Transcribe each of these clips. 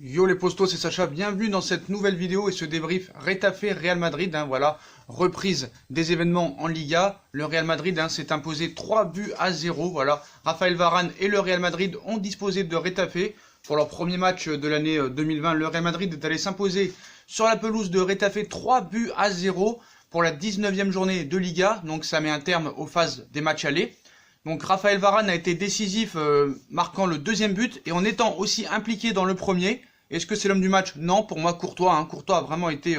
Yo les postos, c'est Sacha, bienvenue dans cette nouvelle vidéo et ce débrief Retafe Real Madrid, voilà, reprise des événements en Liga. Le Real Madrid s'est imposé 3-0, voilà. Raphaël Varane et le Real Madrid ont disposé de Retafe. Pour leur premier match de l'année 2020, le Real Madrid est allé s'imposer sur la pelouse de Retafe 3-0 pour la 19e journée de Liga, donc ça met un terme aux phases des matchs allés. Donc Raphaël Varane a été décisif, marquant le deuxième but et en étant aussi impliqué dans le premier. Est-ce que c'est l'homme du match? Non, pour moi Courtois. Courtois a vraiment été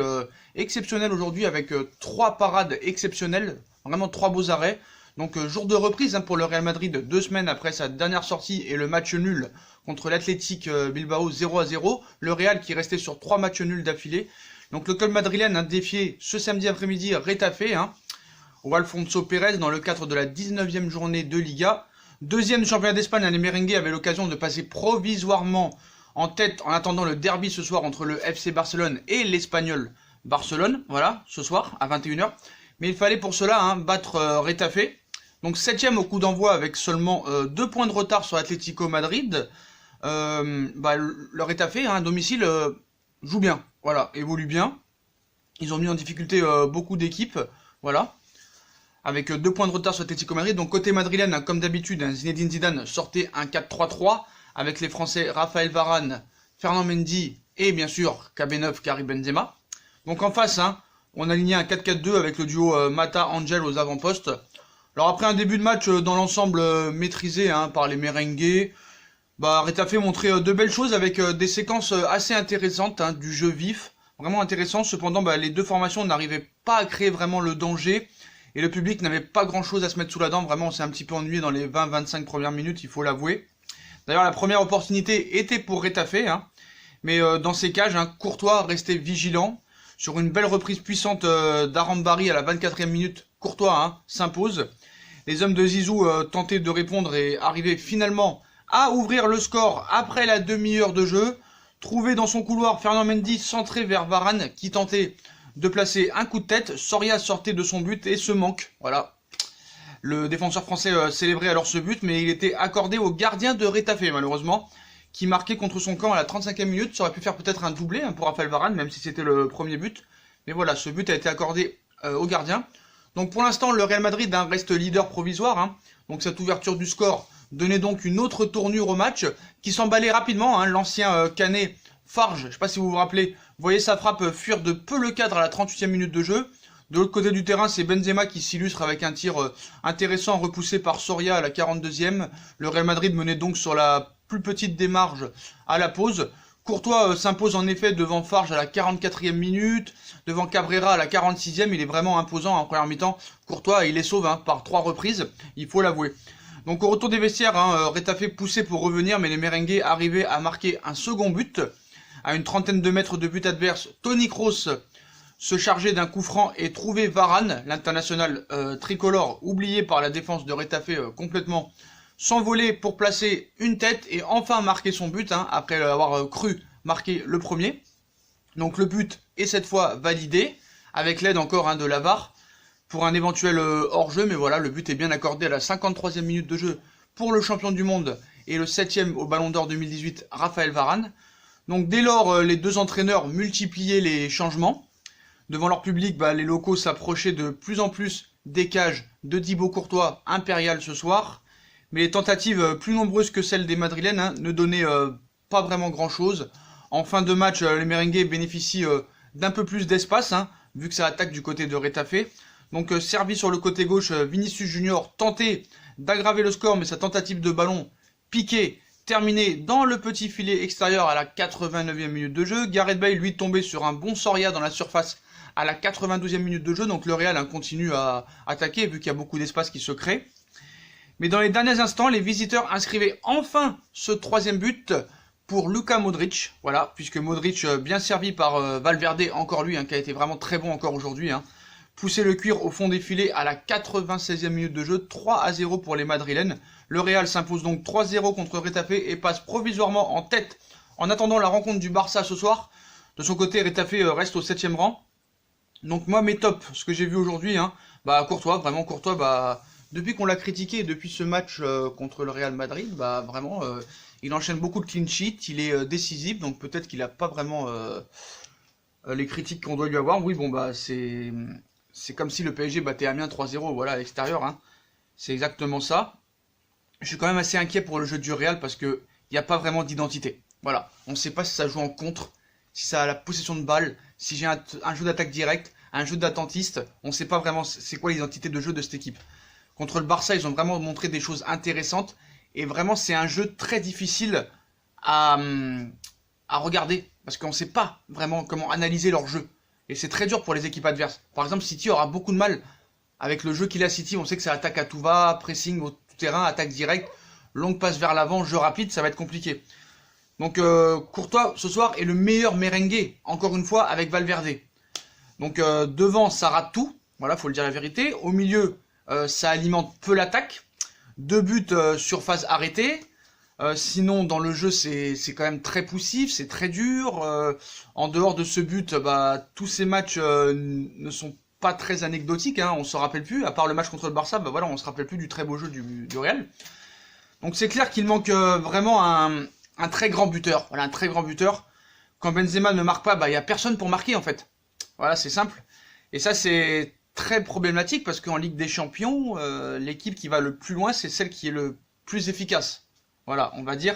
exceptionnel aujourd'hui avec 3 parades exceptionnelles, vraiment 3 beaux arrêts. Donc jour de reprise pour le Real Madrid, 2 semaines après sa dernière sortie et le match nul contre l'Athletic Bilbao 0-0. Le Real qui restait sur 3 matchs nuls d'affilée. Donc le club madrilène a défié ce samedi après-midi Retafe, au Alfonso Pérez dans le cadre de la 19e journée de Liga. Deuxième du championnat d'Espagne, les Merengues avaient l'occasion de passer provisoirement en tête en attendant le derby ce soir entre le FC Barcelone et l'Espagnol Barcelone, voilà, ce soir à 21h. Mais il fallait pour cela battre Retafe. Donc 7ème au coup d'envoi avec seulement 2 points de retard sur Atlético Madrid. Le Retafe, à domicile, joue bien, voilà, évolue bien. Ils ont mis en difficulté beaucoup d'équipes, voilà, avec 2 points de retard sur Atlético Madrid. Donc côté madrilène, comme d'habitude, Zinedine Zidane sortait un 4-3-3 avec les Français Raphaël Varane, Fernand Mendy et bien sûr KB9 Karim Benzema. Donc en face, on alignait un 4-4-2 avec le duo Mata-Angel aux avant-postes. Alors après un début de match dans l'ensemble maîtrisé par les Merengues, Retafe montrait de belles choses avec des séquences assez intéressantes, du jeu vif, vraiment intéressant. Cependant, les deux formations n'arrivaient pas à créer vraiment le danger et le public n'avait pas grand chose à se mettre sous la dent. Vraiment, on s'est un petit peu ennuyé dans les 20-25 premières minutes, il faut l'avouer. D'ailleurs, la première opportunité était pour Retafe, mais dans ces cages, Courtois restait vigilant. Sur une belle reprise puissante d'Arambari à la 24e minute, Courtois s'impose. Les hommes de Zizou tentaient de répondre et arrivaient finalement à ouvrir le score après la demi-heure de jeu. Trouvé dans son couloir, Fernand Mendy centré vers Varane qui tentait de placer un coup de tête. Soria sortait de son but et se manque. Voilà. Le défenseur français célébrait alors ce but, mais il était accordé au gardien de Retafe, malheureusement, qui marquait contre son camp à la 35e minute. Ça aurait pu faire peut-être un doublé pour Raphaël Varane, même si c'était le premier but. Mais voilà, ce but a été accordé au gardien. Donc pour l'instant, le Real Madrid reste leader provisoire. Donc cette ouverture du score donnait donc une autre tournure au match, qui s'emballait rapidement. L'ancien Canet Farge, je ne sais pas si vous vous rappelez, voyez sa frappe fuir de peu le cadre à la 38e minute de jeu. De l'autre côté du terrain, c'est Benzema qui s'illustre avec un tir intéressant repoussé par Soria à la 42e. Le Real Madrid menait donc sur la plus petite des marges à la pause. Courtois s'impose en effet devant Farge à la 44e minute, devant Cabrera à la 46e. Il est vraiment imposant en première mi-temps. Courtois, il les sauve par 3 reprises, il faut l'avouer. Donc au retour des vestiaires, Retafe poussait pour revenir, mais les Merengues arrivaient à marquer un second but. À une trentaine de mètres de but adverse, Toni Kroos se charger d'un coup franc et trouver Varane, l'international tricolore, oublié par la défense de Retafe complètement, s'envoler pour placer une tête et enfin marquer son but, après avoir cru marquer le premier. Donc le but est cette fois validé, avec l'aide encore de la VAR, pour un éventuel hors-jeu, mais voilà, le but est bien accordé à la 53e minute de jeu pour le champion du monde et le 7e au Ballon d'Or 2018, Raphaël Varane. Donc dès lors, les deux entraîneurs multipliaient les changements. Devant leur public, les locaux s'approchaient de plus en plus des cages de Thibaut Courtois impérial ce soir. Mais les tentatives plus nombreuses que celles des Madrilènes ne donnaient pas vraiment grand-chose. En fin de match, les Merengues bénéficient d'un peu plus d'espace, vu que ça attaque du côté de Retafe. Donc servi sur le côté gauche, Vinicius Junior tentait d'aggraver le score, mais sa tentative de ballon piquée, terminée dans le petit filet extérieur à la 89e minute de jeu. Gareth Bale, lui, tombait sur un bon Soria dans la surface à la 92e minute de jeu, donc le Real continue à attaquer vu qu'il y a beaucoup d'espace qui se crée. Mais dans les derniers instants, les visiteurs inscrivaient enfin ce 3e but pour Luka Modric, voilà, puisque Modric, bien servi par Valverde, encore lui, qui a été vraiment très bon encore aujourd'hui, poussait le cuir au fond des filets à la 96e minute de jeu, 3-0 pour les Madrilènes. Le Real s'impose donc 3-0 contre Retafe et passe provisoirement en tête en attendant la rencontre du Barça ce soir. De son côté, Retafe reste au 7e rang. Donc moi, mes tops, ce que j'ai vu aujourd'hui, Courtois, vraiment Courtois, depuis qu'on l'a critiqué, depuis ce match contre le Real Madrid, vraiment, Il enchaîne beaucoup de clean sheet, il est décisif, donc peut-être qu'il n'a pas vraiment les critiques qu'on doit lui avoir. Oui, bon, bah, c'est comme si le PSG battait Amiens 3-0, voilà, à l'extérieur, hein. C'est exactement ça. Je suis quand même assez inquiet pour le jeu du Real parce que il n'y a pas vraiment d'identité. Voilà, on ne sait pas si ça joue en contre, si ça a la possession de balle, si j'ai un jeu d'attaque direct, un jeu d'attentiste. On ne sait pas vraiment c'est quoi l'identité de jeu de cette équipe. Contre le Barça, ils ont vraiment montré des choses intéressantes. Et vraiment, c'est un jeu très difficile à, à regarder. Parce qu'on ne sait pas vraiment comment analyser leur jeu. Et c'est très dur pour les équipes adverses. Par exemple, City aura beaucoup de mal avec le jeu qu'il a City. On sait que ça attaque à tout va, pressing au tout terrain, attaque directe, longue passe vers l'avant, jeu rapide, ça va être compliqué. Donc Courtois, ce soir, est le meilleur merengue, encore une fois, avec Valverde. Donc devant, ça rate tout. Voilà, faut le dire la vérité. Au milieu, ça alimente peu l'attaque. 2 buts sur phase arrêtée. Sinon, dans le jeu, c'est quand même très poussif, c'est très dur. En dehors de ce but, bah, tous ces matchs ne sont pas très anecdotiques. Hein, on se rappelle plus. À part le match contre le Barça, bah, voilà, on se rappelle plus du très beau jeu du Real. Donc c'est clair qu'il manque vraiment un très grand buteur. Voilà, un très grand buteur. Quand Benzema ne marque pas, bah, il n'y a personne pour marquer en fait. Voilà, c'est simple. Et ça, c'est très problématique parce qu'en Ligue des Champions, l'équipe qui va le plus loin, c'est celle qui est le plus efficace. Voilà, on va dire,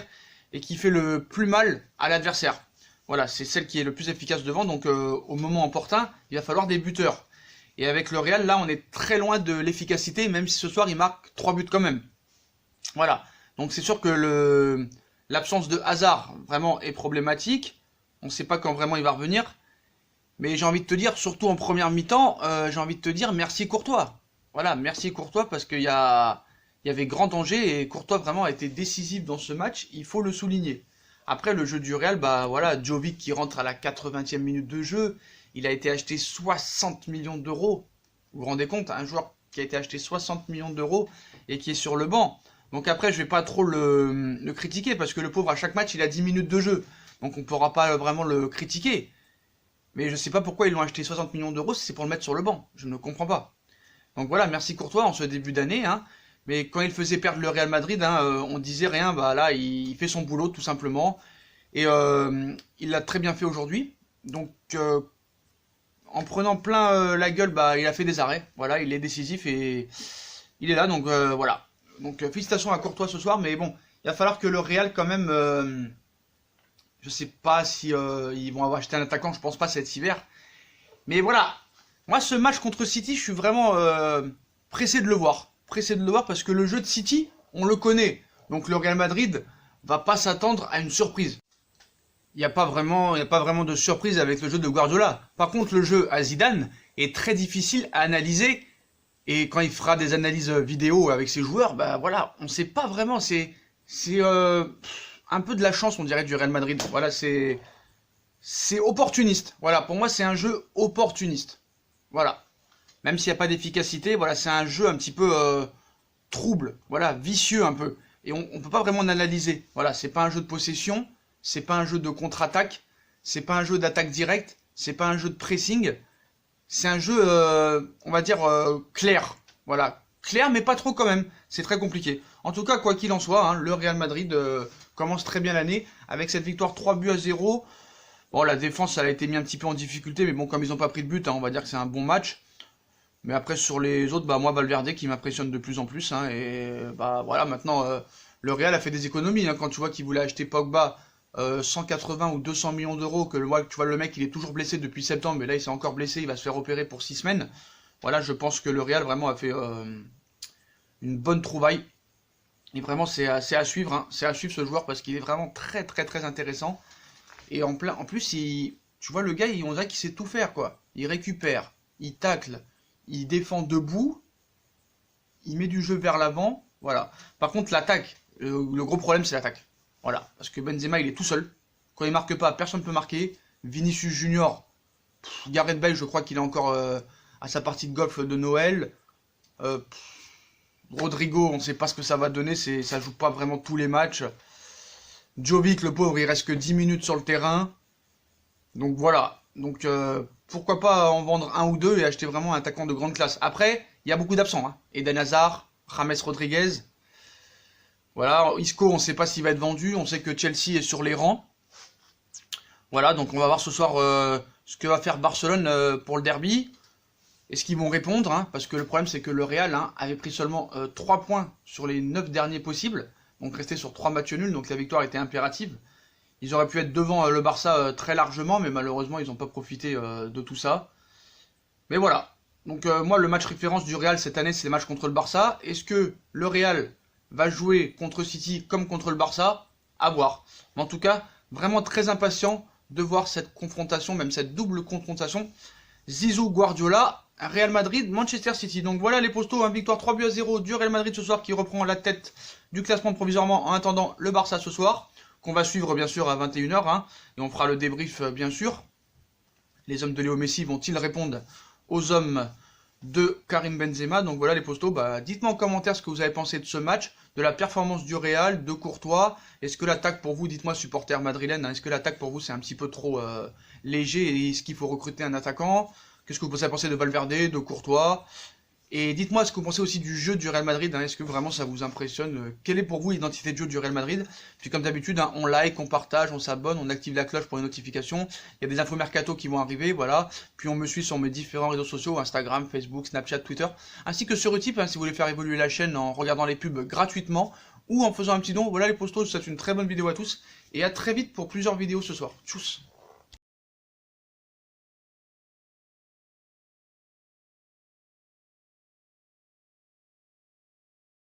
et qui fait le plus mal à l'adversaire. Voilà, c'est celle qui est le plus efficace devant, donc au moment opportun, il va falloir des buteurs. Et avec le Real, là, on est très loin de l'efficacité, même si ce soir, il marque 3 buts quand même. Voilà, donc c'est sûr que l'absence de Hazard, vraiment, est problématique. On ne sait pas quand vraiment il va revenir. Mais j'ai envie de te dire, surtout en première mi-temps, j'ai envie de te dire merci Courtois. Voilà, merci Courtois parce qu'il y avait grand danger et Courtois vraiment a été décisif dans ce match, il faut le souligner. Après le jeu du Real, bah voilà, Jovic qui rentre à la 80e minute de jeu, il a été acheté 60 millions d'euros. Vous vous rendez compte, un joueur qui a été acheté 60 millions d'euros et qui est sur le banc. Donc après, je vais pas trop le critiquer parce que le pauvre à chaque match, il a 10 minutes de jeu. Donc on ne pourra pas vraiment le critiquer. Mais je sais pas pourquoi ils l'ont acheté 60 millions d'euros si c'est pour le mettre sur le banc. Je ne comprends pas. Donc voilà, merci Courtois en ce début d'année, hein. Mais quand il faisait perdre le Real Madrid, hein, on disait rien. Bah là, il fait son boulot tout simplement. Et il l'a très bien fait aujourd'hui. Donc en prenant plein la gueule, bah il a fait des arrêts. Voilà, il est décisif et il est là. Donc voilà. Donc félicitations à Courtois ce soir. Mais bon, il va falloir que le Real quand même... je sais pas si ils vont avoir acheté un attaquant, je pense pas cet hiver. Mais voilà, moi ce match contre City, je suis vraiment pressé de le voir. Pressé de le voir parce que le jeu de City, on le connaît. Donc le Real Madrid va pas s'attendre à une surprise. Il n'y a pas vraiment de surprise avec le jeu de Guardiola. Par contre, le jeu à Zidane est très difficile à analyser. Et quand il fera des analyses vidéo avec ses joueurs, bah voilà, on sait pas vraiment. C'est un peu de la chance, on dirait, du Real Madrid. Voilà, c'est opportuniste. Voilà, pour moi, c'est un jeu opportuniste. Voilà. Même s'il n'y a pas d'efficacité, voilà, c'est un jeu un petit peu trouble, voilà, vicieux un peu. Et on ne peut pas vraiment l'analyser. Voilà, c'est pas un jeu de possession, c'est pas un jeu de contre-attaque, c'est pas un jeu d'attaque directe, c'est pas un jeu de pressing. C'est un jeu, on va dire, clair. Voilà, clair, mais pas trop quand même. C'est très compliqué. En tout cas, quoi qu'il en soit, hein, le Real Madrid commence très bien l'année avec cette victoire 3-0. Bon, la défense, elle a été mise un petit peu en difficulté, mais bon, comme ils n'ont pas pris de but, hein, on va dire que c'est un bon match. Mais après, sur les autres, bah moi, Valverde qui m'impressionne de plus en plus. Hein, et bah voilà, maintenant, le Real a fait des économies. Hein, quand tu vois qu'il voulait acheter Pogba 180 ou 200 millions d'euros, que tu vois le mec, il est toujours blessé depuis septembre, mais là, il s'est encore blessé, il va se faire opérer pour 6 semaines. Voilà, je pense que le Real vraiment a fait une bonne trouvaille. Et vraiment, c'est à suivre. Hein, c'est à suivre ce joueur parce qu'il est vraiment très, très, très intéressant. Et en plus, tu vois, le gars, on dirait qu'il sait tout faire, quoi. Il récupère, il tacle, il défend debout, il met du jeu vers l'avant, voilà. Par contre, l'attaque, le gros problème, c'est l'attaque. Voilà, parce que Benzema, il est tout seul. Quand il marque pas, personne ne peut marquer. Vinicius Junior, Gareth Bale, je crois qu'il est encore à sa partie de golf de Noël. Rodrigo, on ne sait pas ce que ça va donner, ça joue pas vraiment tous les matchs. Jovic, le pauvre, il reste que 10 minutes sur le terrain. Donc voilà. Donc pourquoi pas en vendre un ou deux et acheter vraiment un attaquant de grande classe. Après, il y a beaucoup d'absents. Hein. Eden Hazard, James Rodriguez. Voilà, Isco, on ne sait pas s'il va être vendu, on sait que Chelsea est sur les rangs. Voilà, donc on va voir ce soir ce que va faire Barcelone pour le derby. Est-ce qu'ils vont répondre, hein, parce que le problème c'est que le Real avait pris seulement 3 points sur les 9 derniers possibles, donc resté sur 3 matchs nuls, donc la victoire était impérative. Ils auraient pu être devant le Barça très largement, mais malheureusement ils n'ont pas profité de tout ça. Mais voilà, donc moi le match référence du Real cette année c'est le match contre le Barça. Est-ce que le Real va jouer contre City comme contre le Barça? À voir. Mais en tout cas, vraiment très impatient de voir cette confrontation, même cette double confrontation. Zizou, Guardiola, Real Madrid, Manchester City. Donc voilà les postos, victoire 3-0 du Real Madrid ce soir qui reprend la tête du classement provisoirement en attendant le Barça ce soir, qu'on va suivre bien sûr à 21h, et on fera le débrief bien sûr. Les hommes de Léo Messi vont-ils répondre aux hommes de Karim Benzema? Donc voilà les postos, dites-moi en commentaire ce que vous avez pensé de ce match, de la performance du Real, de Courtois. Est-ce que l'attaque pour vous, dites-moi supporter madrilène, est-ce que l'attaque pour vous c'est un petit peu trop léger et est-ce qu'il faut recruter un attaquant? Qu'est-ce que vous avez pensé de Valverde, de Courtois? Et dites-moi ce que vous pensez aussi du jeu du Real Madrid, est-ce que vraiment ça vous impressionne? Quelle est pour vous l'identité de jeu du Real Madrid? Puis comme d'habitude, on like, on partage, on s'abonne, on active la cloche pour les notifications. Il y a des infos mercato qui vont arriver, voilà. Puis on me suit sur mes différents réseaux sociaux, Instagram, Facebook, Snapchat, Twitter, ainsi que sur Utip, si vous voulez faire évoluer la chaîne en regardant les pubs gratuitement ou en faisant un petit don. Voilà les postos, je vous souhaite une très bonne vidéo à tous et à très vite pour plusieurs vidéos ce soir. Tchuss!